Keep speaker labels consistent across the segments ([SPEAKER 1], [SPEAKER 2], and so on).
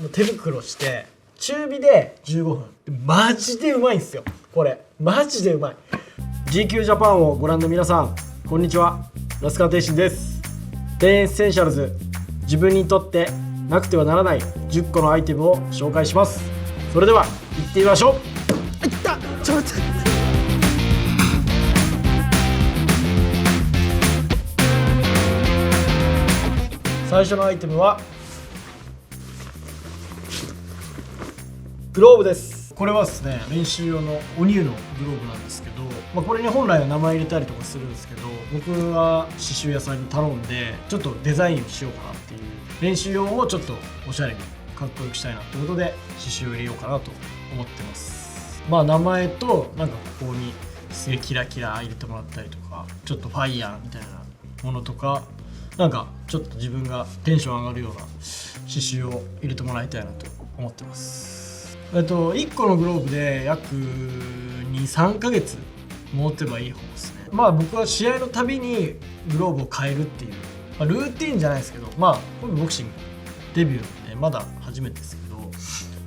[SPEAKER 1] もう手袋して中火で15分。マジでうまいんすよこれ。マジでうまい。 GQ ジャパンをご覧の皆さん、こんにちは。那須川天心です。10エッセンシャルズ、自分にとってなくてはならない10個のアイテムを紹介します。それでは行ってみましょう。いった、ちょっと待って。最初のアイテムはグローブです。これはですね、練習用のおニューのグローブなんですけど、これに本来は名前入れたりとかするんですけど、僕は刺繍屋さんに頼んでちょっとデザインをしようかなっていう、練習用をちょっとおしゃれにかっこよくしたいなってことで刺繍を入れようかなと思ってます。名前となんかここにすげえキラキラ入れてもらったりとか、ちょっとファイヤーみたいなものとか、なんかちょっと自分がテンション上がるような刺繍を入れてもらいたいなと思ってます。1個のグローブで約2、3ヶ月持てばいい方ですね。僕は試合のたびにグローブを変えるっていう、ルーティンじゃないですけど、これボクシングデビューなんでまだ初めてですけど、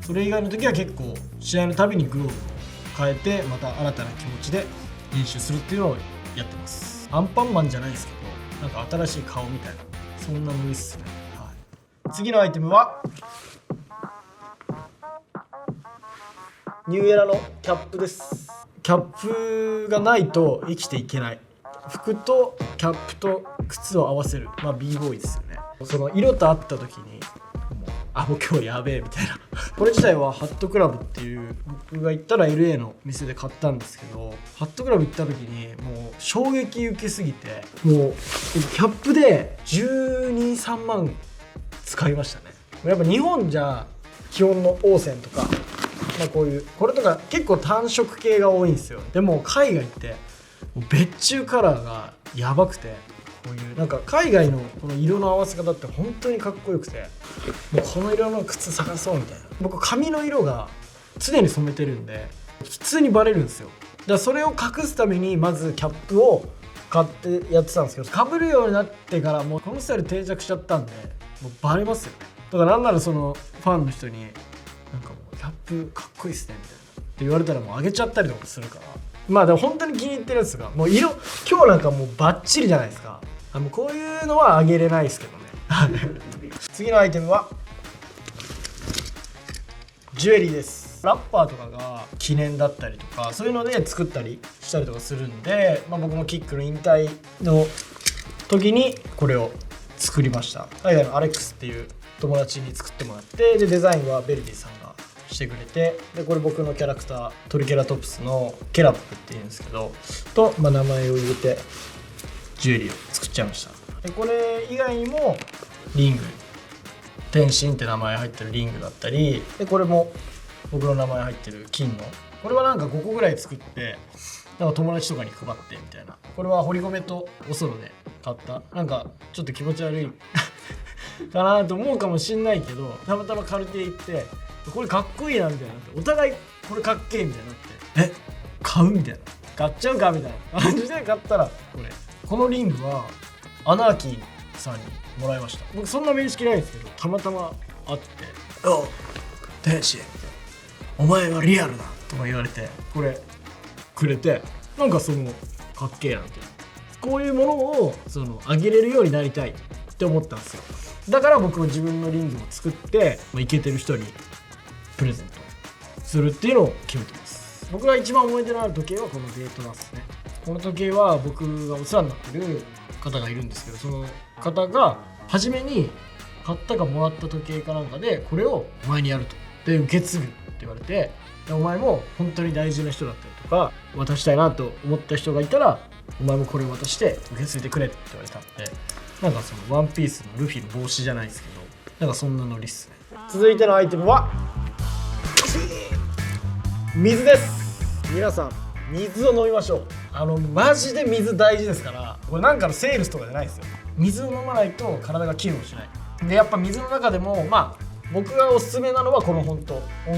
[SPEAKER 1] それ以外の時は結構試合のたびにグローブを変えて、また新たな気持ちで練習するっていうのをやってます。アンパンマンじゃないですけど、なんか新しい顔みたいな、そんなノリっすね。次のアイテムはニューエラのキャップです。キャップがないと生きていけない。服とキャップと靴を合わせる、b ボーイですよね。その色と合った時にもう今日やべえみたいなこれ自体はハットクラブっていう、僕が行ったら LA の店で買ったんですけど、ハットクラブ行った時にもう衝撃受けすぎて、もうキャップで12、3万使いましたね。やっぱ日本じゃ基本のオーセンとか、これとか結構単色系が多いんですよ。でも海外って別注カラーがやばくて、こういうなんか海外のこの色の合わせ方って本当にかっこよくて、もうこの色の靴探そうみたいな。僕髪の色が常に染めてるんで普通にバレるんですよ。だからそれを隠すためにまずキャップを買ってやってたんですけど、被るようになってからもうこのスタイル定着しちゃったんで、もうバレますよね。だからなんならそのファンの人になんかもうキャップかっこいいっすねみたいなって言われたらもうあげちゃったりとかするから、でも本当に気に入ってるやつがもう今日なんかもうバッチリじゃないですか。もうこういうのはあげれないですけどね次のアイテムはジュエリーです。ラッパーとかが記念だったりとかそういうので作ったりしたりとかするんで、僕もキックの引退の時にこれを作りました。海外のアレックスっていう友達に作ってもらって、でデザインはベルディさんがしてくれて、でこれ僕のキャラクタートリケラトプスのケラップっていうんですけどと、名前を入れてジュエリーを作っちゃいました。でこれ以外にもリング、天心って名前入ってるリングだったり、でこれも僕の名前入ってる金の、これはなんか5個ぐらい作ってなんか友達とかに配ってみたいな。これは堀米とおそろで買った、なんかちょっと気持ち悪いかなと思うかもしんないけど、たまたまカルティエ行ってこれかっこいいなみたいなって、お互いこれかっけえみたいになって、買うみたいな、買っちゃうかみたいな感じで買ったら、このリングはアナーキーさんにもらいました。僕そんな面識ないんですけど、たまたま会って「おう天使お前はリアルだ」とか言われて、これくれて、なんかそのかっけえなみたいな、こういうものをあげれるようになりたいって思ったんですよ。だから僕も自分のリングを作ってイケてる人にプレゼントするっていうのを決めてます。僕が一番思い出のある時計はこのデートナスね。この時計は僕がお世話になってる方がいるんですけど、その方が初めに買ったかもらった時計かなんかで、これをお前にやると、で受け継ぐって言われて、でお前も本当に大事な人だったりとか渡したいなと思った人がいたら、お前もこれを渡して受け継いでくれって言われたんで、なんかそのワンピースのルフィの帽子じゃないですけど、なんかそんなノリっすね。続いてのアイテムは水です。皆さん水を飲みましょう。マジで水大事ですから。これなんかのセールスとかじゃないですよ。水を飲まないと体が機能しない。でやっぱ水の中でも僕がおすすめなのはこの温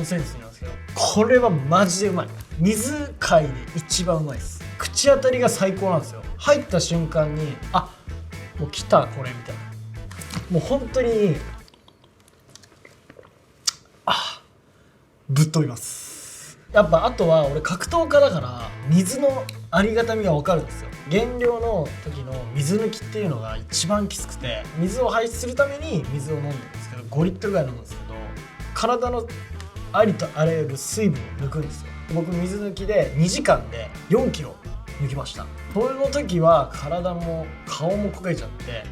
[SPEAKER 1] 泉水なんですけど、これはマジでうまい。水界で一番うまいです。口当たりが最高なんですよ。入った瞬間にもう来たこれみたいな、もう本当にぶっ飛びます。やっぱあとは俺格闘家だから水のありがたみが分かるんですよ。減量の時の水抜きっていうのが一番きつくて、水を排出するために水を飲んでるんですけど、5リットルぐらい飲むんですけど、体のありとあらゆる水分を抜くんですよ。僕水抜きで2時間で4キロ抜きました。その時は体も顔も焦げちゃって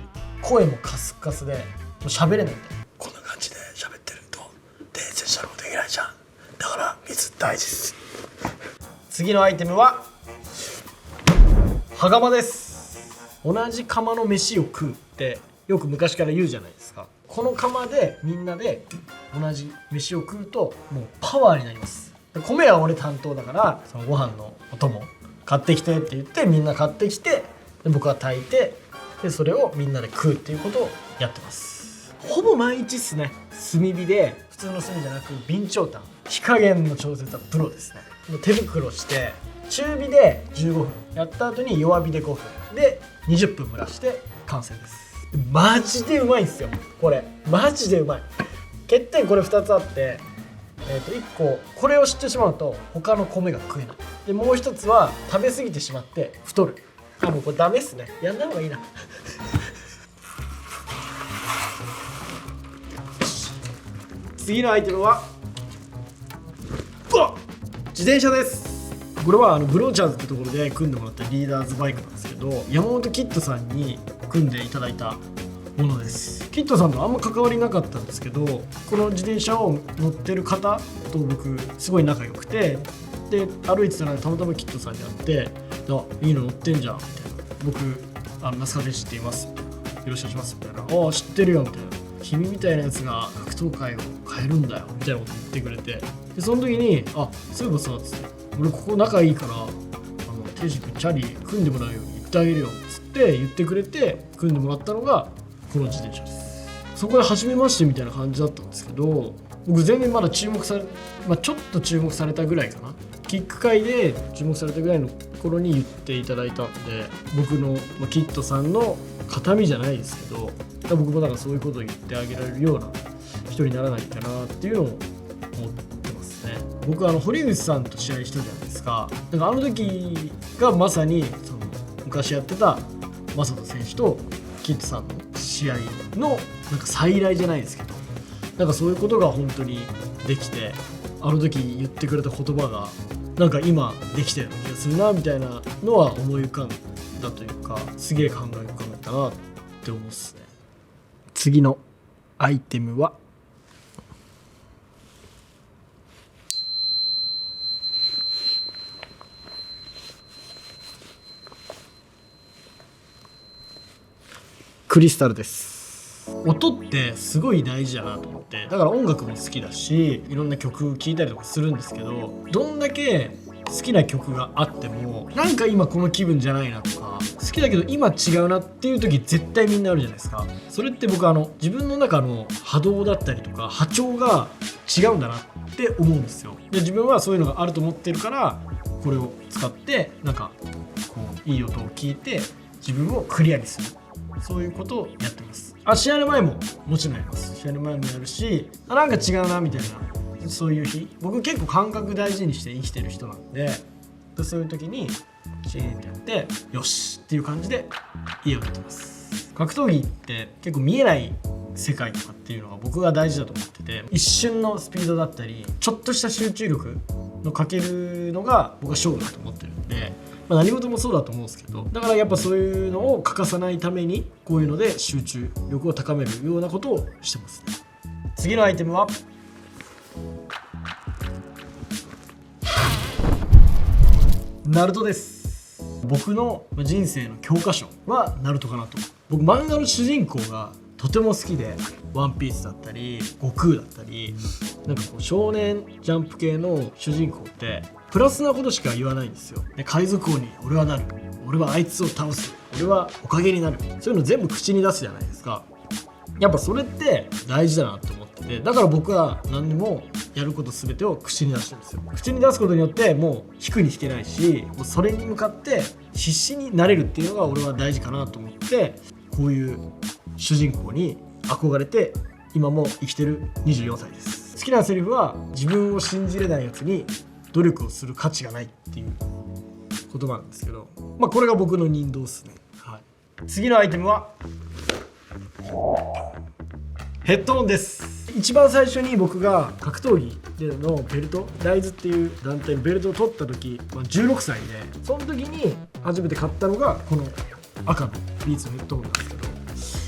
[SPEAKER 1] 声もカスカスでもう喋れないんで、こんな感じで喋ってると伝説したのもできないじゃん。だから水大事です。次のアイテムは羽釜です。同じ釜の飯を食うってよく昔から言うじゃないですか。この釜でみんなで同じ飯を食うともうパワーになります。米は俺担当だから、そのご飯のお供買ってきてって言ってみんな買ってきて、で僕は炊いて、でそれをみんなで食うっていうことをやってます。ほぼ毎日っすね。炭火で、普通の炭じゃなく備長炭、火加減の調節はプロですね。手袋して中火で15分やった後に弱火で5分で20分蒸らして完成です。マジでうまいんですよこれ。マジでうまい。欠点これ2つあって、1個これを知ってしまうと他の米が食えない。でもう1つは食べ過ぎてしまって太る。もうこれダメっすね。やんない方がいいな次のアイテムは自転車です。これはブローチャーズってところで組んでもらったリーダーズバイクなんですけど、山本キッドさんに組んでいただいたものです。キッドさんとあんま関わりなかったんですけど、この自転車を乗ってる方と僕すごい仲良くて、で歩いてたらたまたまキッドさんに会って「いいの乗ってんじゃん」みたいな「僕那須川天心って言います」みたいな「よろしくお願いします」みたいな「ああ知ってるよ」みたいな「君みたいなやつが格闘界を変えるんだよ」みたいなこと言ってくれて、でその時に「あそういえばさ」つって「俺ここ仲いいから天心君チャリ組んでもらうように言ってあげるよ」つって言ってくれて組んでもらったのがこの自転車です。そこで初めましてみたいな感じだったんですけど、僕全然まだ注目され、ちょっと注目されたぐらいかな。キック界で注目されたぐらいの頃に言っていただいたんで、僕の、キッドさんの形見じゃないですけど、僕もそういうことを言ってあげられるような人にならないかなっていうのを思ってますね。僕堀口さんと試合したじゃないですか。あの時がまさにその昔やってた正人選手とキッドさんの試合の再来じゃないですけど、そういうことが本当にできて、あの時言ってくれた言葉が今できたような気がするなみたいなのは思い浮かんだというか、すげえ考え浮かんだなって思うっすね。次のアイテムはクリスタルです。音ってすごい大事だなと思って、だから音楽も好きだしいろんな曲聴いたりとかするんですけど、どんだけ好きな曲があっても今この気分じゃないなとか、好きだけど今違うなっていう時絶対みんなあるじゃないですか。それって僕自分の中の波動だったりとか波長が違うんだなって思うんですよ。で自分はそういうのがあると思ってるから、これを使ってこういい音を聞いて自分をクリアにする、そういうことをやってます。試合の前ももちろんやります。試合の前もやるし、違うなみたいな、そういう日、僕結構感覚大事にして生きてる人なんで、そういう時にシーンってやってよしっていう感じでいい音出てます。格闘技って結構見えない世界とかっていうのが僕が大事だと思ってて、一瞬のスピードだったりちょっとした集中力のかけるのが僕は勝負だと思ってるんで、何事もそうだと思うんですけど、だからやっぱそういうのを欠かさないためにこういうので集中力を高めるようなことをしてますね。次のアイテムはナルトです。僕の人生の教科書はナルトかなと。僕漫画の主人公がとても好きで、ワンピースだったり悟空だったり少年ジャンプ系の主人公ってプラスなことしか言わないんですよ。で海賊王に俺はなる、俺はあいつを倒す、俺はおかげになる、そういうの全部口に出すじゃないですか。やっぱそれって大事だなと思ってて、だから僕は何でもやること全てを口に出してるんですよ。口に出すことによってもう引くに引けないし、もうそれに向かって必死になれるっていうのが俺は大事かなと思って、こういう主人公に憧れて今も生きてる24歳です。好きなセリフは自分を信じれないやつに努力をする価値がないっていう言葉なんですけど、これが僕の人道っすね。はい、次のアイテムはヘッドホンです。一番最初に僕が格闘技でのベルト、ライズっていう団体のベルトを取った時、16歳で、その時に初めて買ったのがこの赤のビーツのヘッドホンなんですけど、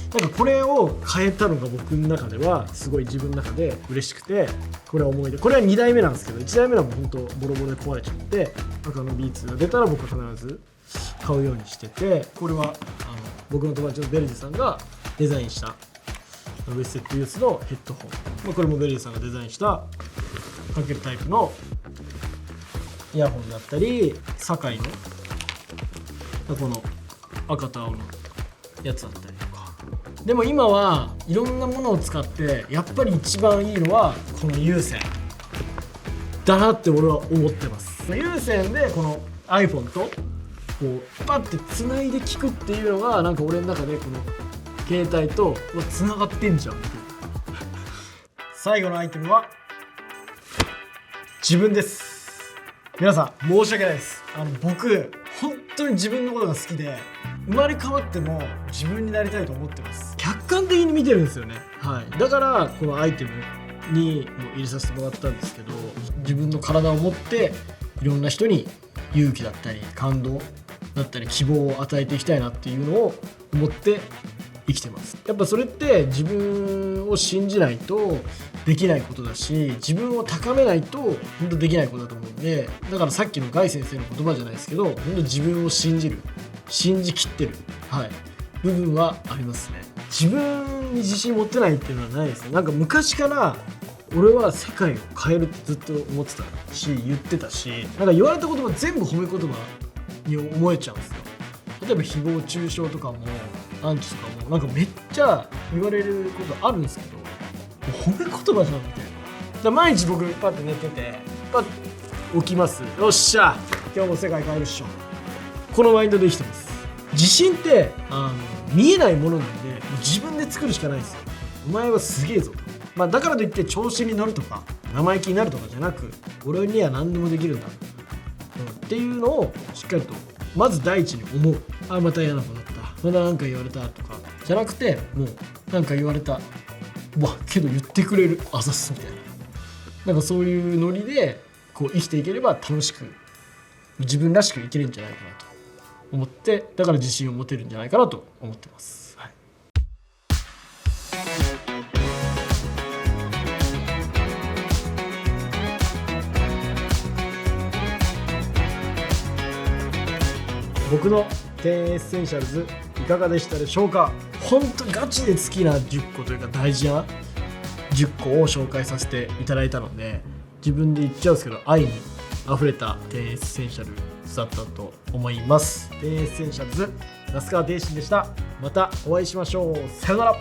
[SPEAKER 1] なんかこれを変えたのが僕の中ではすごい自分の中で嬉しくて、これは思い出。これは2代目なんですけど、1代目はもう本当ボロボロで壊れちゃって、赤のビーツが出たら僕は必ず買うようにしてて、これは僕の友達のベルジさんがデザインしたウェステッドユースのヘッドホン、これもベルジさんがデザインしたかけるタイプのイヤホンだったり、堺のこの赤と青のやつだったりとか。でも今はいろんなものを使ってやっぱり一番いいのはこの有線だなって俺は思ってます。有線でこの iPhone とこうパッてつないで聞くっていうのがなんか俺の中でこの携帯とつながってんじゃんっていう。最後のアイテムは自分です。皆さん申し訳ないです。僕本当に自分のことが好きで、生まれ変わっても自分になりたいと思ってます。客観的に見てるんですよね。はい、だからこのアイテムにも入れさせてもらったんですけど、自分の体を持っていろんな人に勇気だったり感動だったり希望を与えていきたいなっていうのを思って生きてます。やっぱそれって自分を信じないとできないことだし、自分を高めないと本当できないことだと思うんで、だからさっきのガイ先生の言葉じゃないですけど、本当自分を信じきってる、部分はありますね。自分に自信持ってないっていうのはないですね。なんか昔から俺は世界を変えるってずっと思ってたし言ってたし、なんか言われた言葉全部褒め言葉に思えちゃうんですよ。例えば誹謗中傷とかもアンチとかもなんかめっちゃ言われることあるんですけど、褒め言葉じゃんみたいな。だから毎日僕パッて寝ててパッて起きます、よっしゃ今日も世界変えるっしょ、このマインドで生きてます。自信って見えないものなんで自分で作るしかないんですよ。お前はすげえぞと、だからといって調子に乗るとか生意気になるとかじゃなく、俺には何でもできるんだ、っていうのをしっかりとまず第一に思う。また嫌なことだった、また何か言われたとかじゃなくて、もう何か言われた、けど言ってくれるあざっすみたいな、なんかそういうノリでこう生きていければ楽しく自分らしく生きれるんじゃないかなと思って、だから自信を持てるんじゃないかなと思ってます。僕の10エッセンシャルズいかがでしたでしょうか。本当ガチで好きな10個というか大事な10個を紹介させていただいたので、自分で言っちゃうんですけど愛に溢れた10エッセンシャルズだったと思います。10エッセンシャルズ那須川天心でした。またお会いしましょう。さよなら。